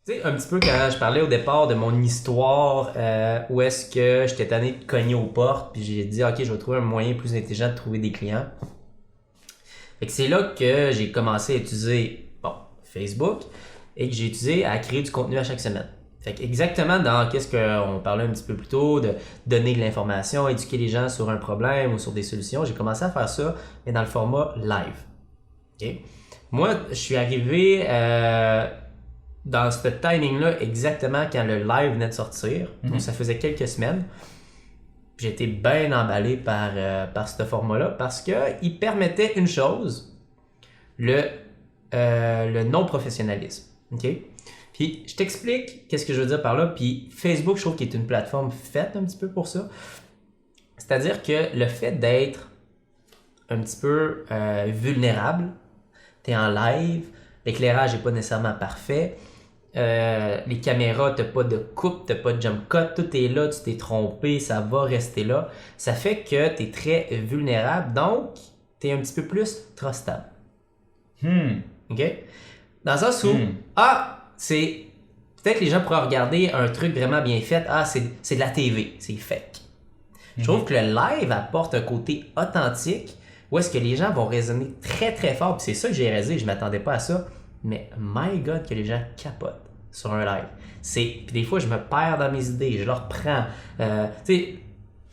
Tu sais, un petit peu quand je parlais au départ de mon histoire, où est-ce que j'étais tanné de cogner aux portes, puis j'ai dit, ok, je vais trouver un moyen plus intelligent de trouver des clients. Fait que c'est là que j'ai commencé à utiliser, bon, Facebook, et que j'ai utilisé à créer du contenu à chaque semaine. Fait que exactement dans qu'est-ce qu'on parlait un petit peu plus tôt, de donner de l'information, éduquer les gens sur un problème ou sur des solutions, j'ai commencé à faire ça, mais dans le format live. Ok. Moi, je suis arrivé dans ce timing-là exactement quand le live venait de sortir. Donc, ça faisait quelques semaines. J'ai été bien emballé par ce format-là parce qu'il permettait une chose, le non-professionnalisme. OK? Puis, je t'explique qu'est-ce que je veux dire par là. Puis, Facebook, je trouve qu'il est une plateforme faite un petit peu pour ça. C'est-à-dire que le fait d'être un petit peu vulnérable, tu es en live, l'éclairage n'est pas nécessairement parfait, les caméras, t'as pas de coupe, t'as pas de jump cut, tout est là, tu t'es trompé, ça va rester là. Ça fait que t'es très vulnérable, donc t'es un petit peu plus trustable. OK? Dans le sens où, c'est... Peut-être que les gens pourraient regarder un truc vraiment bien fait, c'est de la TV, c'est fake. Je trouve que le live apporte un côté authentique, où est-ce que les gens vont raisonner très très fort, puis c'est ça que j'ai réalisé, je m'attendais pas à ça. Mais my God que les gens capotent sur un live. Puis des fois, je me perds dans mes idées, je leur prends.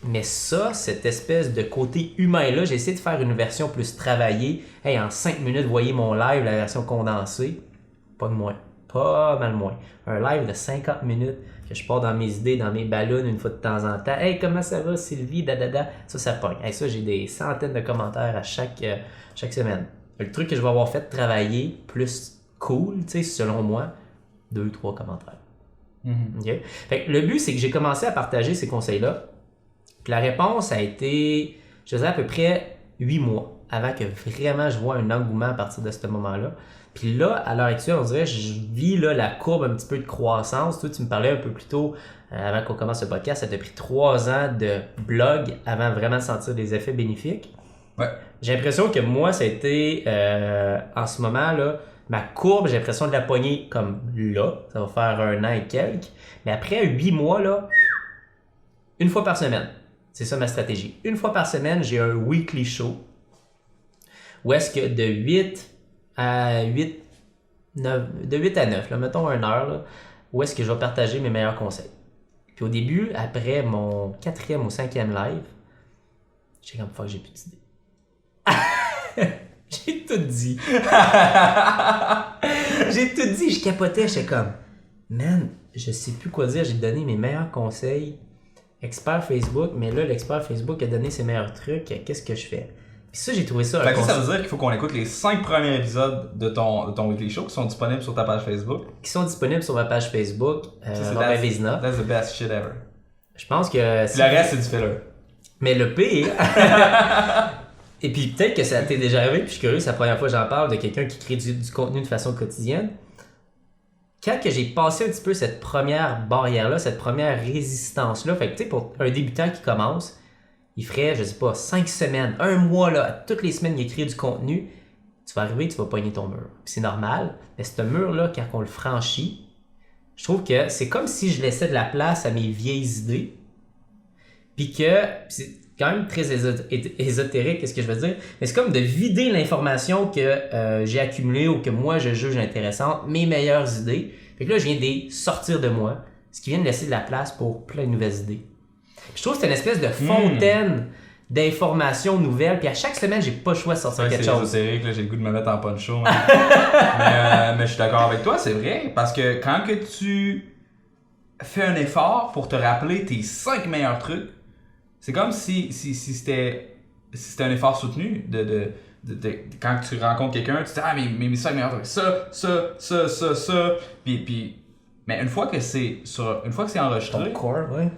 Mais ça, cette espèce de côté humain-là, j'ai essayé de faire une version plus travaillée. Hey, en 5 minutes, voyez mon live, la version condensée. Pas de moins. Pas mal moins. Un live de 50 minutes, que je pars dans mes idées, dans mes ballons une fois de temps en temps. Hey, comment ça va, Sylvie? Dadada. Ça pogne. Hey, ça, j'ai des centaines de commentaires à chaque semaine. Le truc que je vais avoir fait travailler plus cool, tu sais, selon moi, 2-3 commentaires. Okay? Fait que le but, c'est que j'ai commencé à partager ces conseils-là. Puis la réponse a été, je dirais, à peu près 8 mois avant que vraiment je vois un engouement à partir de ce moment-là. Puis là, à l'heure actuelle, on dirait que je vis là, la courbe un petit peu de croissance. Toi, tu me parlais un peu plus tôt, avant qu'on commence ce podcast, ça t'a pris 3 ans de blog avant vraiment de sentir des effets bénéfiques. Ouais. J'ai l'impression que moi, ça a été, en ce moment, là, ma courbe, j'ai l'impression de la pogner comme là. Ça va faire 1 an et quelques. Mais après 8 mois, là, une fois par semaine. C'est ça ma stratégie. Une fois par semaine, j'ai un weekly show. Où est-ce que de 8 à 9, là, mettons 1 heure, là, où est-ce que je vais partager mes meilleurs conseils. Puis au début, après mon 4e ou 5e live, j'ai comme fuck, j'ai plus d'idées. J'ai tout dit. J'ai tout dit, je capotais, j'étais comme, man, je sais plus quoi dire, j'ai donné mes meilleurs conseils, expert Facebook, mais là, l'expert Facebook a donné ses meilleurs trucs, qu'est-ce que je fais? Puis ça, j'ai trouvé ça... Fait que ça veut dire qu'il faut qu'on écoute les 5 premiers épisodes de ton weekly show qui sont disponibles sur ta page Facebook. Qui sont disponibles sur ma page Facebook, Robin Vézina. That's the best shit ever. Je pense que... Le reste, c'est du filler. Mais le pire... Et puis peut-être que ça t'est déjà arrivé, puis je suis curieux, c'est la première fois que j'en parle de quelqu'un qui crée du contenu de façon quotidienne. Quand que j'ai passé un petit peu cette première barrière-là, cette première résistance-là, fait que tu sais, pour un débutant qui commence, il ferait, je sais pas, 5 semaines, 1 mois, là, toutes les semaines, il écrit du contenu, tu vas arriver, tu vas pogner ton mur. Puis c'est normal, mais ce mur-là, quand on le franchit, je trouve que c'est comme si je laissais de la place à mes vieilles idées, puis que... c'est quand même très ésotérique, qu'est-ce que je veux dire, mais c'est comme de vider l'information que j'ai accumulée ou que moi je juge intéressante, mes meilleures idées. Fait que là, je viens de sortir de moi, ce qui vient de laisser de la place pour plein de nouvelles idées. Puis je trouve que c'est une espèce de fontaine d'informations nouvelles, puis à chaque semaine, j'ai pas le choix de sortir quelque chose. C'est ésotérique, là, j'ai le goût de me mettre en poncho. mais je suis d'accord avec toi, c'est vrai, parce que quand que tu fais un effort pour te rappeler tes 5 meilleurs trucs, c'est comme si c'était un effort soutenu de quand tu rencontres quelqu'un, tu te dis mes 5 meilleurs trucs, ça, puis mais une fois que c'est enregistré, ton corps, ouais.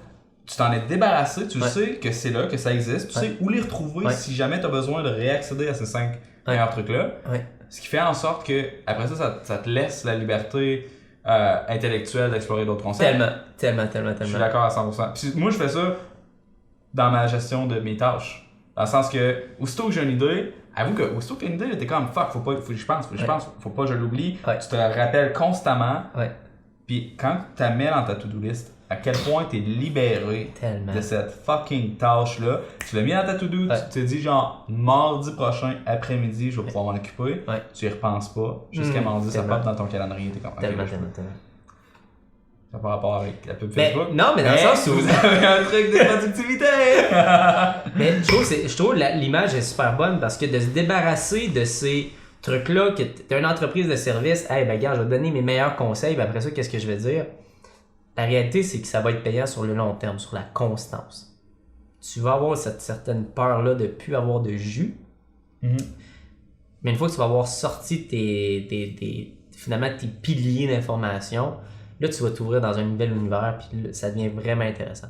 Tu t'en es débarrassé, tu sais que c'est là, que ça existe, tu sais où les retrouver si jamais tu as besoin de réaccéder à ces 5 meilleurs trucs-là. Ouais. Ce qui fait en sorte que après ça te laisse la liberté intellectuelle d'explorer d'autres concepts. Tellement. Je suis d'accord à 100%. Puis moi, je fais ça dans ma gestion de mes tâches. Dans le sens que, aussitôt que j'ai une idée, avoue que aussitôt que j'ai une idée, t'es comme fuck, faut que je pense, faut pas que je l'oublie. Ouais. Tu te rappelles constamment. Ouais. Puis quand tu la mets dans ta to-do list, à quel point tu es libéré Tellement. de cette fucking tâche-là. Tu l'as mis dans ta to-do, Ouais. tu te dis genre mardi prochain, après-midi, je vais pouvoir m'en occuper. Ouais. Tu y repenses pas. Jusqu'à mardi, ça tellement. pop dans ton calendrier. T'es comme, ok, Tellement, je peux. tellement. Ça n'a pas rapport avec la pub Mais, Facebook. non, mais dans le sens où. Vous avez un truc de productivité! Mais je trouve l'image est super bonne parce que de se débarrasser de ces trucs-là, que t'es une entreprise de service, hey, ben, gars, je vais te donner mes meilleurs conseils, puis après ça, qu'est-ce que je vais dire? La réalité, c'est que ça va être payant sur le long terme, sur la constance. Tu vas avoir cette certaine peur-là de ne plus avoir de jus, mais une fois que tu vas avoir sorti finalement tes piliers d'information, là, tu vas t'ouvrir dans un nouvel univers, puis là, ça devient vraiment intéressant.